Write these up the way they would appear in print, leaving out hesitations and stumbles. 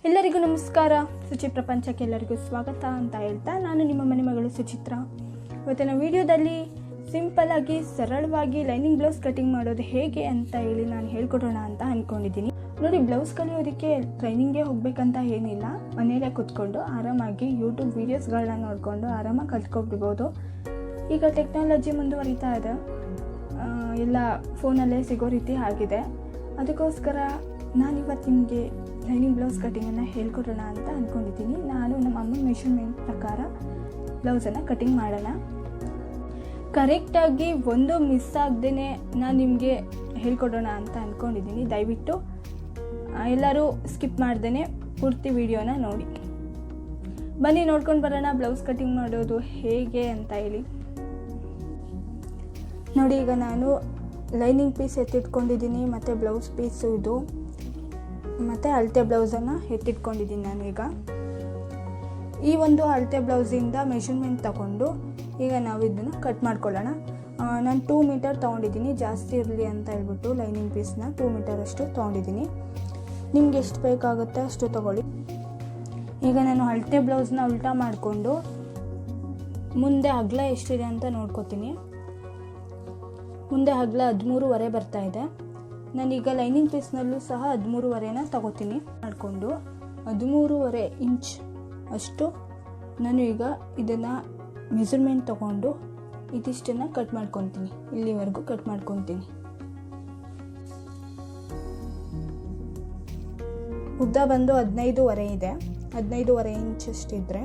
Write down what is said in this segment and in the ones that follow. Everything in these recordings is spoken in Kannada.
ಎಲ್ಲರಿಗೂ ನಮಸ್ಕಾರ. ಸುಚಿ ಪ್ರಪಂಚಕ್ಕೆ ಎಲ್ಲರಿಗೂ ಸ್ವಾಗತ ಅಂತ ಹೇಳ್ತಾ ನಾನು ನಿಮ್ಮ ಮನೆ ಮಗಳು ಸುಚಿತ್ರ. ಇವತ್ತಿನ ವಿಡಿಯೋದಲ್ಲಿ ಸಿಂಪಲ್ಲಾಗಿ ಸರಳವಾಗಿ ಲೈನಿಂಗ್ ಬ್ಲೌಸ್ ಕಟಿಂಗ್ ಮಾಡೋದು ಹೇಗೆ ಅಂತ ಹೇಳಿ ನಾನು ಹೇಳ್ಕೊಡೋಣ ಅಂತ ಅಂದ್ಕೊಂಡಿದ್ದೀನಿ. ನೋಡಿ, ಬ್ಲೌಸ್ ಕಲಿಯೋದಕ್ಕೆ ಟ್ರೈನಿಂಗ್ಗೆ ಹೋಗ್ಬೇಕಂತ ಏನಿಲ್ಲ. ಮನೆಯಲ್ಲೇ ಕೂತ್ಕೊಂಡು ಆರಾಮಾಗಿ ಯೂಟ್ಯೂಬ್ ವೀಡಿಯೋಸ್ಗಳನ್ನ ನೋಡಿಕೊಂಡು ಆರಾಮಾಗಿ ಕಲ್ತ್ಕೊಬಿಡ್ಬೋದು. ಈಗ ಟೆಕ್ನಾಲಜಿ ಮುಂದುವರಿತಾ ಇದೆ, ಎಲ್ಲ ಫೋನಲ್ಲೇ ಸಿಗೋ ರೀತಿ ಆಗಿದೆ. ಅದಕ್ಕೋಸ್ಕರ ನಾನಿವತ್ತು ನಿಮಗೆ ಲೈನಿಂಗ್ ಬ್ಲೌಸ್ ಕಟಿಂಗನ್ನು ಹೇಳ್ಕೊಡೋಣ ಅಂತ ಅಂದ್ಕೊಂಡಿದ್ದೀನಿ. ನಾನು ನಮ್ಮ ಅಮ್ಮನ ಮೆಷರ್ಮೆಂಟ್ ಪ್ರಕಾರ ಬ್ಲೌಸನ್ನು ಕಟಿಂಗ್ ಮಾಡೋಣ. ಕರೆಕ್ಟಾಗಿ ಒಂದು ಮಿಸ್ ಆಗದೇ ನಾನು ನಿಮಗೆ ಹೇಳ್ಕೊಡೋಣ ಅಂತ ಅಂದ್ಕೊಂಡಿದ್ದೀನಿ. ದಯವಿಟ್ಟು ಎಲ್ಲರೂ ಸ್ಕಿಪ್ ಮಾಡ್ದೇ ಪೂರ್ತಿ ವಿಡಿಯೋನ ನೋಡಿ. ಬನ್ನಿ ನೋಡ್ಕೊಂಡು ಬರೋಣ ಬ್ಲೌಸ್ ಕಟಿಂಗ್ ಮಾಡೋದು ಹೇಗೆ ಅಂತ ಹೇಳಿ. ನೋಡಿ, ಈಗ ನಾನು ಲೈನಿಂಗ್ ಪೀಸ್ ಎತ್ತಿಟ್ಕೊಂಡಿದ್ದೀನಿ ಮತ್ತು ಬ್ಲೌಸ್ ಪೀಸು ಇದು ಮತ್ತು ಅಳತೆ ಬ್ಲೌಸನ್ನು ಎತ್ತಿಟ್ಕೊಂಡಿದ್ದೀನಿ. ನಾನೀಗ ಈ ಒಂದು ಅಳತೆ ಬ್ಲೌಸಿಂದ ಮೆಷರ್ಮೆಂಟ್ ತಗೊಂಡು ಈಗ ನಾವು ಇದನ್ನು ಕಟ್ ಮಾಡ್ಕೊಳ್ಳೋಣ. ನಾನು 2 ಮೀಟರ್ ತೊಗೊಂಡಿದ್ದೀನಿ, ಜಾಸ್ತಿ ಇರಲಿ ಅಂತ ಹೇಳ್ಬಿಟ್ಟು ಲೈನಿಂಗ್ ಪೀಸ್ನ 2 ಮೀಟರ್ ಅಷ್ಟು ತೊಗೊಂಡಿದ್ದೀನಿ. ನಿಮ್ಗೆ ಎಷ್ಟು ಬೇಕಾಗುತ್ತೆ ಅಷ್ಟು ತೊಗೊಳ್ಳಿ. ಈಗ ನಾನು ಅಳತೆ ಬ್ಲೌಸ್ನ ಉಲ್ಟಾ ಮಾಡಿಕೊಂಡು ಮುಂದೆ ಅಗಲ ಎಷ್ಟಿದೆ ಅಂತ ನೋಡ್ಕೋತೀನಿ. ಮುಂದೆ ಅಗಲ 13.5 ಬರ್ತಾ ಇದೆ. ನಾನೀಗ ಲೈನಿಂಗ್ ಪೀಸ್ನಲ್ಲೂ ಸಹ 13.5ನ ತಗೋತೀನಿ. ಮಾಡಿಕೊಂಡು 13.5 ಇಂಚ್ ಅಷ್ಟು ನಾನು ಈಗ ಇದನ್ನು ಮೆಜರ್ಮೆಂಟ್ ತೊಗೊಂಡು ಇದಿಷ್ಟನ್ನು ಕಟ್ ಮಾಡ್ಕೊತೀನಿ. ಇಲ್ಲಿವರೆಗೂ ಕಟ್ ಮಾಡ್ಕೊತೀನಿ. ಉದ್ದ ಬಂದು 15.5 ಇದೆ. 15.5 ಇಂಚ್ ಅಷ್ಟಿದ್ರೆ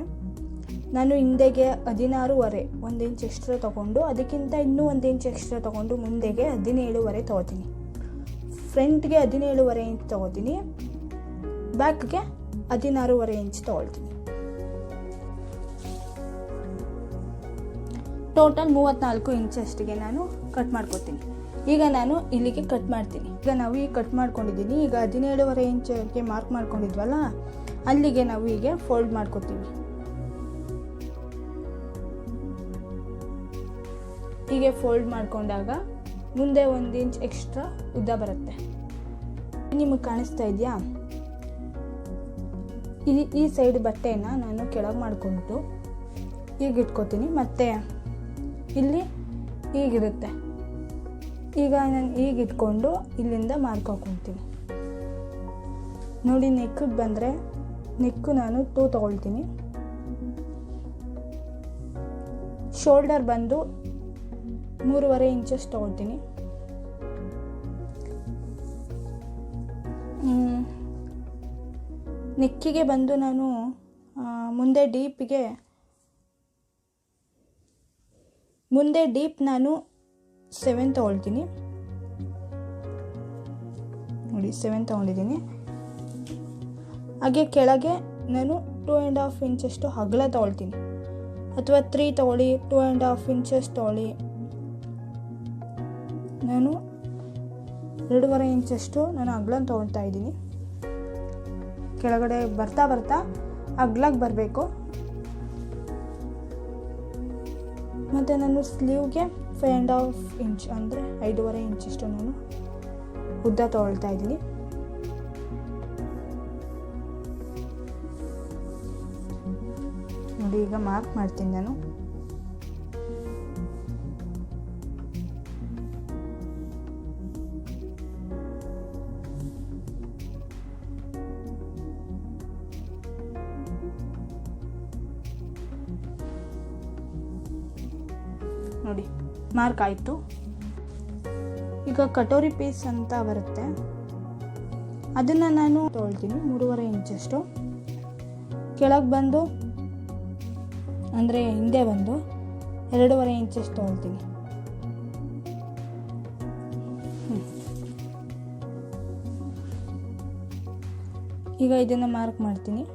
ನಾನು ಹಿಂದೆಗೆ 16.5 1 ಇಂಚ್ ಎಕ್ಸ್ಟ್ರಾ ತೊಗೊಂಡು ಅದಕ್ಕಿಂತ ಇನ್ನೂ 1 ಇಂಚ್ ಎಕ್ಸ್ಟ್ರಾ ತೊಗೊಂಡು ಮುಂದೆಗೆ 17.5 ತೊಗೋತೀನಿ. ಫ್ರಂಟ್ಗೆ 17.5 ಇಂಚ್ ತೊಗೋತೀನಿ, ಬ್ಯಾಕ್ಗೆ 16.5 ಇಂಚ್ ತೊಗೊಳ್ತೀನಿ. ಟೋಟಲ್ 34 ಇಂಚ್ ಅಷ್ಟಿಗೆ ನಾನು ಕಟ್ ಮಾಡ್ಕೊತೀನಿ. ಈಗ ನಾನು ಇಲ್ಲಿಗೆ ಕಟ್ ಮಾಡ್ತೀನಿ. ಈಗ ನಾವು ಈಗ ಕಟ್ ಮಾಡ್ಕೊಂಡಿದ್ದೀನಿ. ಈಗ 17.5 ಇಂಚ್ಗೆ ಮಾರ್ಕ್ ಮಾಡ್ಕೊಂಡಿದ್ವಲ್ಲ, ಅಲ್ಲಿಗೆ ನಾವು ಹೀಗೆ ಫೋಲ್ಡ್ ಮಾಡ್ಕೊತೀವಿ. ಹೀಗೆ ಫೋಲ್ಡ್ ಮಾಡಿಕೊಂಡಾಗ ಮುಂದೆ 1 ಇಂಚ್ ಎಕ್ಸ್ಟ್ರಾ ಉದ್ದ ಬರುತ್ತೆ. ನಿಮಗೆ ಕಾಣಿಸ್ತಾ ಇದೆಯಾ? ಈ ಸೈಡ್ ಬಟ್ಟೆನ ನಾನು ಕೆಳಗೆ ಮಾಡಿಕೊಂಡು ಈಗ ಇಟ್ಕೋತೀನಿ. ಮತ್ತು ಇಲ್ಲಿ ಹೀಗಿರುತ್ತೆ. ಈಗ ನಾನು ಈಗ ಇಟ್ಕೊಂಡು ಇಲ್ಲಿಂದ ಮಾರ್ಕ್ ಹಾಕ್ಕೊತೀನಿ. ನೋಡಿ, ನೆಕ್ಕಿಗೆ ಬಂದರೆ ನೆಕ್ಕು ನಾನು 2 ತೊಗೊಳ್ತೀನಿ. ಶೋಲ್ಡರ್ ಬಂದು 3.5 ಇಂಚಷ್ಟು ತೊಗೊಳ್ತೀನಿ. ನೆಕ್ಕಿಗೆ ಬಂದು ನಾನು ಮುಂದೆ ಡೀಪ್ ನಾನು 7 ತೊಗೊಳ್ತೀನಿ. ನೋಡಿ, 7 ತೊಗೊಂಡಿದ್ದೀನಿ. ಹಾಗೆ ಕೆಳಗೆ ನಾನು 2.5 ಇಂಚಷ್ಟು ಅಗಲ ತೊಗೊಳ್ತೀನಿ, ಅಥವಾ 3 ತೊಗೊಳ್ಳಿ, 2.5 ಇಂಚಷ್ಟು ತೊಗೊಳ್ಳಿ. ನಾನು 2.5 ಇಂಚಷ್ಟು ನಾನು ಅಗಲ ತೊಗೊಳ್ತಾ ಇದ್ದೀನಿ. ಕೆಳಗಡೆ ಬರ್ತಾ ಅಗ್ಲಾಗಿ ಬರಬೇಕು. ಮತ್ತು ನಾನು ಸ್ಲೀವ್ಗೆ 5.5 ಇಂಚ್ ಅಂದರೆ 5.5 ಇಂಚಷ್ಟು ನಾನು ಉದ್ದ ತೊಗೊಳ್ತಾ ಇದ್ದೀನಿ. ನೋಡಿ, ಈಗ ಮಾರ್ಕ್ ಮಾಡ್ತೀನಿ ನಾನು. ನೋಡಿ, ಮಾರ್ಕ್ ಆಯಿತು. ಈಗ ಕಟೋರಿ ಪೀಸ್ ಅಂತ ಬರುತ್ತೆ, ಅದನ್ನು ನಾನು ತೊಗೊಳ್ತೀನಿ 3.5 ಇಂಚಷ್ಟು. ಕೆಳಗೆ ಬಂದು ಅಂದರೆ ಹಿಂದೆ ಬಂದು 2.5 ಇಂಚಷ್ಟು ತೊಗೊಳ್ತೀನಿ. ಈಗ ಇದನ್ನು ಮಾರ್ಕ್ ಮಾಡ್ತೀನಿ.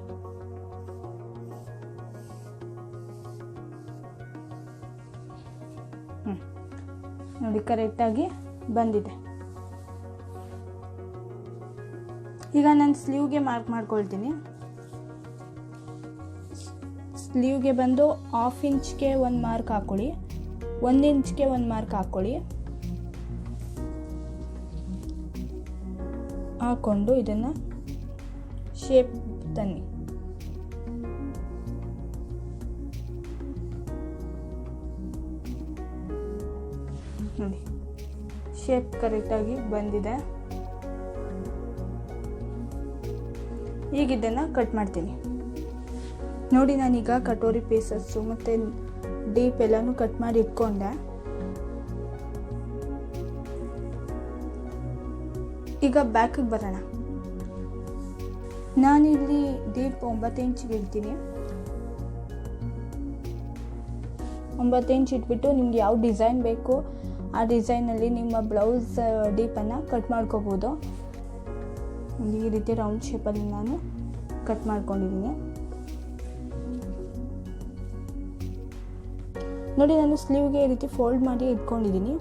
ನೋಡಿ, ಕರೆಕ್ಟಾಗಿ ಬಂದಿದೆ. ಈಗ ನಾನು ಸ್ಲೀವ್ಗೆ ಮಾರ್ಕ್ ಮಾಡ್ಕೊಳ್ತೀನಿ. ಸ್ಲೀವ್ಗೆ ಬಂದು 1/2 ಇಂಚ್ಗೆ 1 ಮಾರ್ಕ್ ಹಾಕ್ಕೊಳ್ಳಿ, 1 ಇಂಚ್ಗೆ 1 ಮಾರ್ಕ್ ಹಾಕ್ಕೊಳ್ಳಿ. ಹಾಕ್ಕೊಂಡು ಇದನ್ನು ಶೇಪ್ ತನ್ನಿ. ನೋಡಿ ಶೇಪ್ ಕರೆಕ್ಟಾಗಿ ಬಂದಿದೆ. ಈಗ ಇದನ್ನು ಕಟ್ ಮಾಡ್ತೀನಿ. ನೋಡಿ ನಾನೀಗ ಕಟೋರಿ ಪೀಸಸ್ಸು ಮತ್ತು ಡೀಪ್ ಎಲ್ಲನೂ ಕಟ್ ಮಾಡಿ ಇಟ್ಕೊಂಡೆ. ಈಗ ಬ್ಯಾಕಿಗೆ ಬರೋಣ. ನಾನಿಲ್ಲಿ ಡೀಪ್ 9 ಇಂಚಿಗೆ ಇಡ್ತೀನಿ. 9 ಇಂಚ್ ಇಟ್ಬಿಟ್ಟು ನಿಮ್ಗೆ ಯಾವ ಡಿಸೈನ್ ಬೇಕು ಆ ಡಿಸೈನಲ್ಲಿ ನಿಮ್ಮ ಬ್ಲೌಸ್ ಡೀಪನ್ನು ಕಟ್ ಮಾಡ್ಕೋಬೋದು. ಈ ರೀತಿ ರೌಂಡ್ ಶೇಪಲ್ಲಿ ನಾನು ಕಟ್ ಮಾಡ್ಕೊಂಡಿದ್ದೀನಿ. ನೋಡಿ ನಾನು ಸ್ಲೀವ್ಗೆ ಈ ರೀತಿ ಫೋಲ್ಡ್ ಮಾಡಿ ಇಟ್ಕೊಂಡಿದ್ದೀನಿ.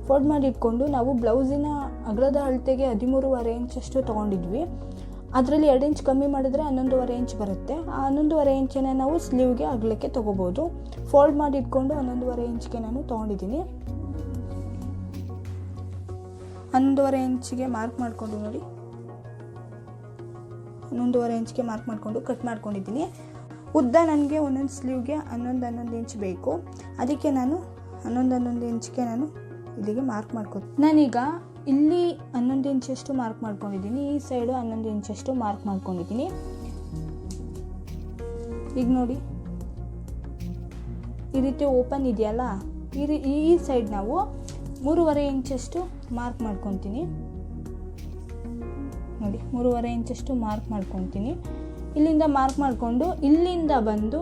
ಫೋಲ್ಡ್ ಮಾಡಿ ಇಟ್ಕೊಂಡು ನಾವು ಬ್ಲೌಸಿನ ಅಗಲದ ಅಳತೆಗೆ 13.5 ಇಂಚಷ್ಟು ತೊಗೊಂಡಿದ್ವಿ. ಅದರಲ್ಲಿ 2 ಇಂಚ್ ಕಮ್ಮಿ ಮಾಡಿದ್ರೆ 11.5 ಇಂಚ್ ಬರುತ್ತೆ. ಆ 11.5 ಇಂಚನ್ನು ನಾವು ಸ್ಲೀವ್ಗೆ ಅಗಲಕ್ಕೆ ತೊಗೋಬೋದು. ಫೋಲ್ಡ್ ಮಾಡಿ ಇಟ್ಕೊಂಡು 11.5 ಇಂಚ್ಗೆ ನಾನು ತೊಗೊಂಡಿದ್ದೀನಿ. 11.5 ಇಂಚಿಗೆ ಮಾರ್ಕ್ ಮಾಡಿಕೊಂಡು ನೋಡಿ 11.5 ಇಂಚ್ಗೆ ಮಾರ್ಕ್ ಮಾಡಿಕೊಂಡು ಕಟ್ ಮಾಡ್ಕೊಂಡಿದ್ದೀನಿ. ಉದ್ದ ನನಗೆ ಒಂದೊಂದು ಸ್ಲೀವ್ಗೆ 11 ಇಂಚ್ ಬೇಕು. ಅದಕ್ಕೆ ನಾನು 11 ಇಂಚ್ಗೆ ನಾನು ಇಲ್ಲಿಗೆ ಮಾರ್ಕ್ ಮಾಡ್ಕೊತೀನಿ. ನಾನೀಗ ಇಲ್ಲಿ 11 ಇಂಚಷ್ಟು ಮಾರ್ಕ್ ಮಾಡ್ಕೊಂಡಿದ್ದೀನಿ. ಈ ಸೈಡು 11 ಇಂಚಷ್ಟು ಮಾರ್ಕ್ ಮಾಡ್ಕೊಂಡಿದ್ದೀನಿ. ಈಗ ನೋಡಿ ಈ ರೀತಿ ಓಪನ್ ಇದೆಯಲ್ಲ, ಈ ಸೈಡ್ ನಾವು 3.5 ಇಂಚಷ್ಟು ಮಾರ್ಕ್ ಮಾಡ್ಕೊತೀನಿ. ನೋಡಿ 3.5 ಇಂಚಷ್ಟು ಮಾರ್ಕ್ ಮಾಡ್ಕೊತೀನಿ. ಇಲ್ಲಿಂದ ಮಾರ್ಕ್ ಮಾಡಿಕೊಂಡು ಇಲ್ಲಿಂದ ಬಂದು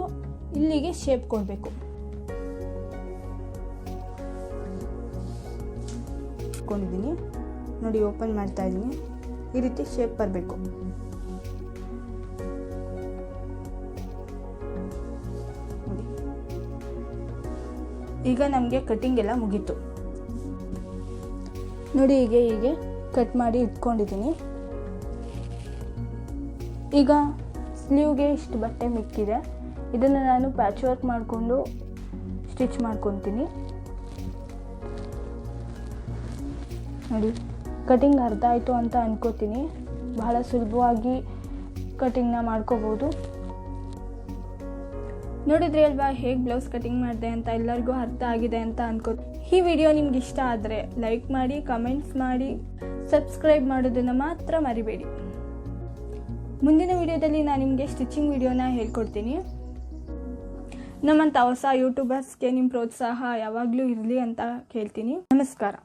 ಇಲ್ಲಿಗೆ ಶೇಪ್ ಕೊಡಬೇಕು. ಇಟ್ಕೊಂಡಿದ್ದೀನಿ ನೋಡಿ, ಓಪನ್ ಮಾಡ್ತಾ ಇದ್ದೀನಿ. ಈ ರೀತಿ ಶೇಪ್ ಬರಬೇಕು. ನೋಡಿ ಈಗ ನಮಗೆ ಕಟ್ಟಿಂಗ್ ಎಲ್ಲ ಮುಗೀತು. ನೋಡಿ ಹೀಗೆ ಕಟ್ ಮಾಡಿ ಇಟ್ಕೊಂಡಿದ್ದೀನಿ. ಈಗ ಸ್ಲೀವ್ಗೆ ಇಷ್ಟು ಬಟ್ಟೆ ಮಿಕ್ಕಿದೆ. ಇದನ್ನು ನಾನು ಪ್ಯಾಚ್ ವರ್ಕ್ ಮಾಡಿಕೊಂಡು ಸ್ಟಿಚ್ ಮಾಡ್ಕೊತೀನಿ. ನೋಡಿ ಕಟಿಂಗ್ ಅರ್ಧ ಆಯಿತು ಅಂತ ಅನ್ಕೋತೀನಿ. ಬಹಳ ಸುಲಭವಾಗಿ ಕಟಿಂಗ್ನ ಮಾಡ್ಕೋಬೋದು. ನೋಡಿದ್ರಿ ಅಲ್ವಾ ಹೇಗೆ ಬ್ಲೌಸ್ ಕಟಿಂಗ್ ಮಾಡಿದೆ ಅಂತ. ಎಲ್ಲರಿಗೂ ಅರ್ಥ ಆಗಿದೆ ಅಂತ ಅನ್ಕೋತೀನಿ. ಈ ವಿಡಿಯೋ ನಿಮ್ಗೆ ಇಷ್ಟ ಆದರೆ ಲೈಕ್ ಮಾಡಿ, ಕಮೆಂಟ್ಸ್ ಮಾಡಿ, ಸಬ್ಸ್ಕ್ರೈಬ್ ಮಾಡೋದನ್ನು ಮಾತ್ರ ಮರಿಬೇಡಿ. ಮುಂದಿನ ವಿಡಿಯೋದಲ್ಲಿ ನಾನು ನಿಮಗೆ ಸ್ಟಿಚಿಂಗ್ ವಿಡಿಯೋನ ಹೇಳ್ಕೊಡ್ತೀನಿ. ನಮ್ಮಂಥ ಹೊಸ ಯೂಟ್ಯೂಬರ್ಸ್ಗೆ ನಿಮ್ಮ ಪ್ರೋತ್ಸಾಹ ಯಾವಾಗಲೂ ಇರಲಿ ಅಂತ ಕೇಳ್ತೀನಿ. ನಮಸ್ಕಾರ.